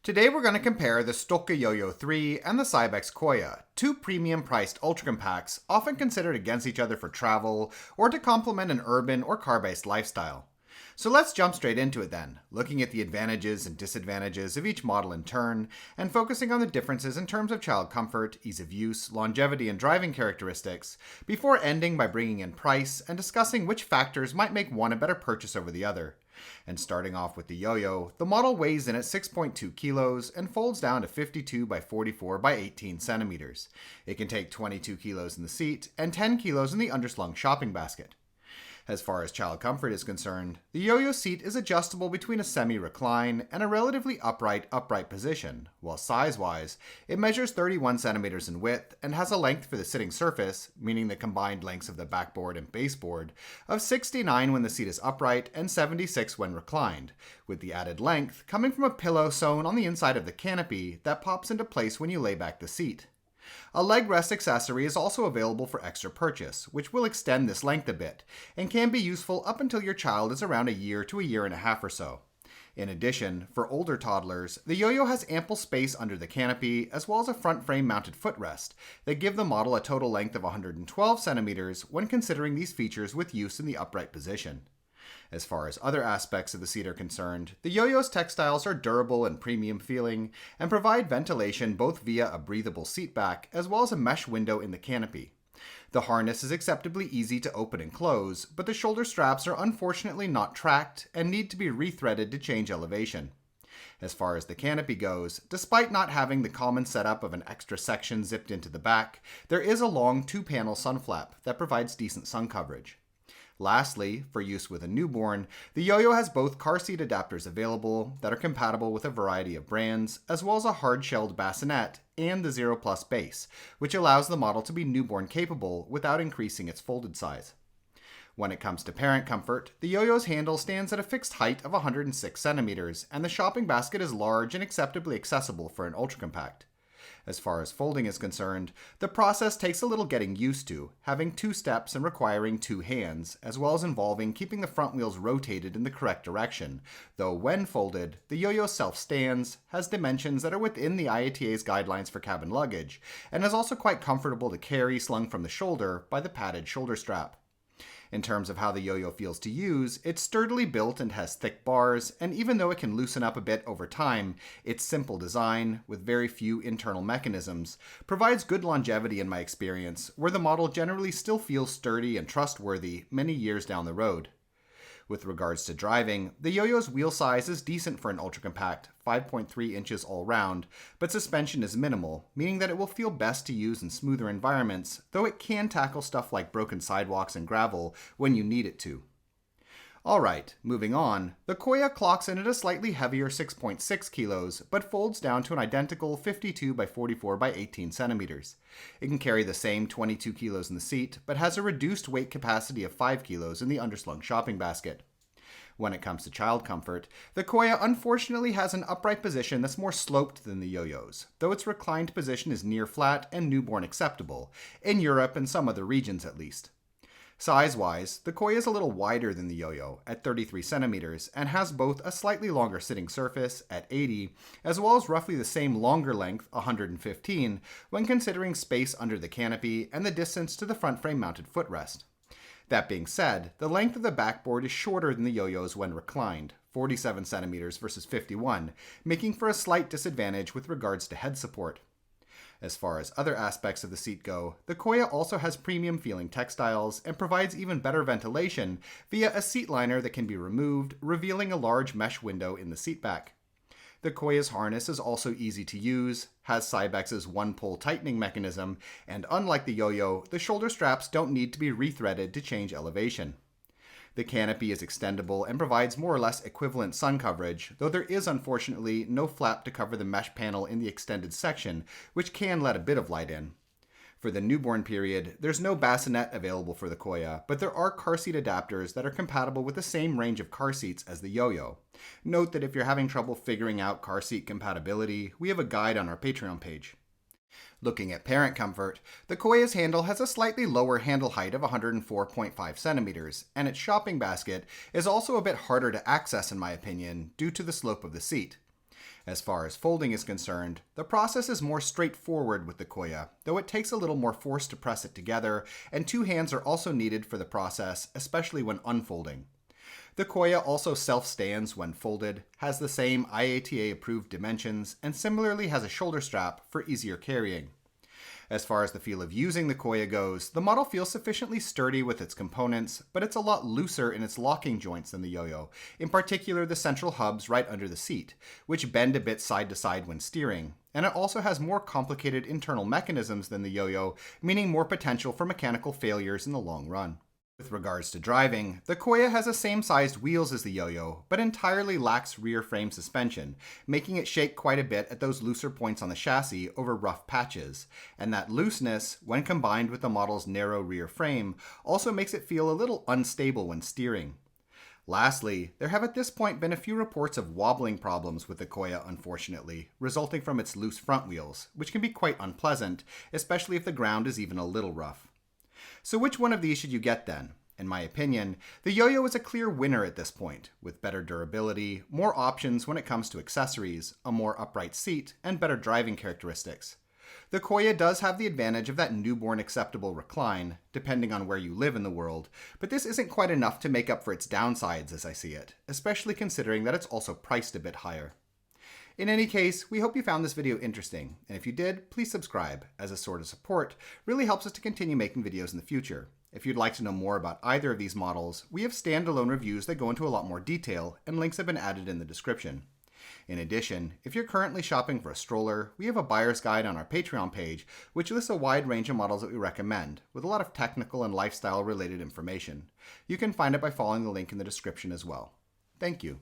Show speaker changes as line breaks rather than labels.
Today we're going to compare the Stokke Yoyo 3 and the Cybex Coya, two premium-priced ultra compacts often considered against each other for travel or to complement an urban or car-based lifestyle. So let's jump straight into it then, looking at the advantages and disadvantages of each model in turn, and focusing on the differences in terms of child comfort, ease of use, longevity, and driving characteristics, before ending by bringing in price and discussing which factors might make one a better purchase over the other. And starting off with the Yo-Yo, the model weighs in at 6.2 kilos and folds down to 52 by 44 by 18 centimeters. It can take 22 kilos in the seat and 10 kilos in the underslung shopping basket. As far as child comfort is concerned, the Yo-Yo seat is adjustable between a semi-recline and a relatively upright position, while size-wise, it measures 31 centimeters in width and has a length for the sitting surface, meaning the combined lengths of the backboard and baseboard, of 69 when the seat is upright and 76 when reclined, with the added length coming from a pillow sewn on the inside of the canopy that pops into place when you lay back the seat. A leg rest accessory is also available for extra purchase, which will extend this length a bit, and can be useful up until your child is around a year to a year and a half or so. In addition, for older toddlers, the Yo-Yo has ample space under the canopy, as well as a front frame mounted footrest, that give the model a total length of 112 centimeters when considering these features with use in the upright position. As far as other aspects of the seat are concerned, the Yo-Yo's textiles are durable and premium feeling, and provide ventilation both via a breathable seat back as well as a mesh window in the canopy. The harness is acceptably easy to open and close, but the shoulder straps are unfortunately not tracked and need to be rethreaded to change elevation. As far as the canopy goes, despite not having the common setup of an extra section zipped into the back, there is a long two-panel sun flap that provides decent sun coverage. Lastly, for use with a newborn, the Yo-Yo has both car seat adapters available that are compatible with a variety of brands, as well as a hard-shelled bassinet and the Zero Plus base, which allows the model to be newborn capable without increasing its folded size. When it comes to parent comfort, the Yo-Yo's handle stands at a fixed height of 106 centimeters, and the shopping basket is large and acceptably accessible for an ultra compact. As far as folding is concerned, the process takes a little getting used to, having two steps and requiring two hands, as well as involving keeping the front wheels rotated in the correct direction, though when folded, the Yo-Yo self-stands, has dimensions that are within the IATA's guidelines for cabin luggage, and is also quite comfortable to carry slung from the shoulder by the padded shoulder strap. In terms of how the Yo-Yo feels to use, it's sturdily built and has thick bars, and even though it can loosen up a bit over time, its simple design, with very few internal mechanisms, provides good longevity in my experience, where the model generally still feels sturdy and trustworthy many years down the road. With regards to driving, the Yo-Yo's wheel size is decent for an ultra compact, 5.3 inches all round, but suspension is minimal, meaning that it will feel best to use in smoother environments, though it can tackle stuff like broken sidewalks and gravel when you need it to. Alright, moving on, the Koya clocks in at a slightly heavier 6.6 kilos, but folds down to an identical 52 by 44 by 18 centimeters. It can carry the same 22 kilos in the seat, but has a reduced weight capacity of 5 kilos in the underslung shopping basket. When it comes to child comfort, the Koya unfortunately has an upright position that's more sloped than the Yo-Yo's, though its reclined position is near flat and newborn acceptable, in Europe and some other regions at least. Size-wise, the Koya is a little wider than the Yo-Yo, at 33 centimeters, and has both a slightly longer sitting surface, at 80, as well as roughly the same longer length, 115, when considering space under the canopy and the distance to the front frame mounted footrest. That being said, the length of the backboard is shorter than the Yo-Yo's when reclined, 47 centimeters versus 51, making for a slight disadvantage with regards to head support. As far as other aspects of the seat go, the Koya also has premium feeling textiles and provides even better ventilation via a seat liner that can be removed, revealing a large mesh window in the seat back. The Koya's harness is also easy to use, has Cybex's one-pull tightening mechanism, and unlike the Yo-Yo, the shoulder straps don't need to be rethreaded to change elevation. The canopy is extendable and provides more or less equivalent sun coverage, though there is unfortunately no flap to cover the mesh panel in the extended section, which can let a bit of light in. For the newborn period, there's no bassinet available for the Koya, but there are car seat adapters that are compatible with the same range of car seats as the Yo-Yo. Note that if you're having trouble figuring out car seat compatibility, we have a guide on our Patreon page. Looking at parent comfort, the Koya's handle has a slightly lower handle height of 104.5 centimeters, and its shopping basket is also a bit harder to access in my opinion due to the slope of the seat. As far as folding is concerned, the process is more straightforward with the koya, though it takes a little more force to press it together, and 2 hands are also needed for the process, especially when unfolding. The koya also self-stands when folded, has the same IATA-approved dimensions, and similarly has a shoulder strap for easier carrying. As far as the feel of using the koya goes, the model feels sufficiently sturdy with its components, but it's a lot looser in its locking joints than the yo-yo, in particular the central hubs right under the seat, which bend a bit side to side when steering, and it also has more complicated internal mechanisms than the yo-yo, meaning more potential for mechanical failures in the long run. With regards to driving, the koya has the same sized wheels as the yo-yo, but entirely lacks rear frame suspension, making it shake quite a bit at those looser points on the chassis over rough patches, and that looseness, when combined with the model's narrow rear frame, also makes it feel a little unstable when steering. Lastly, there have at this point been a few reports of wobbling problems with the koya, unfortunately, resulting from its loose front wheels, which can be quite unpleasant, especially if the ground is even a little rough. So which one of these should you get then? In my opinion, the yo-yo is a clear winner at this point, with better durability, more options when it comes to accessories, a more upright seat, and better driving characteristics. The koya does have the advantage of that newborn acceptable recline, depending on where you live in the world, but this isn't quite enough to make up for its downsides as I see it, especially considering that it's also priced a bit higher. In any case, we hope you found this video interesting, and if you did, please subscribe, as a sort of support really helps us to continue making videos in the future. If you'd like to know more about either of these models, we have standalone reviews that go into a lot more detail, and links have been added in the description. In addition, if you're currently shopping for a stroller, we have a buyer's guide on our Patreon page, which lists a wide range of models that we recommend, with a lot of technical and lifestyle related information. You can find it by following the link in the description as well. Thank you.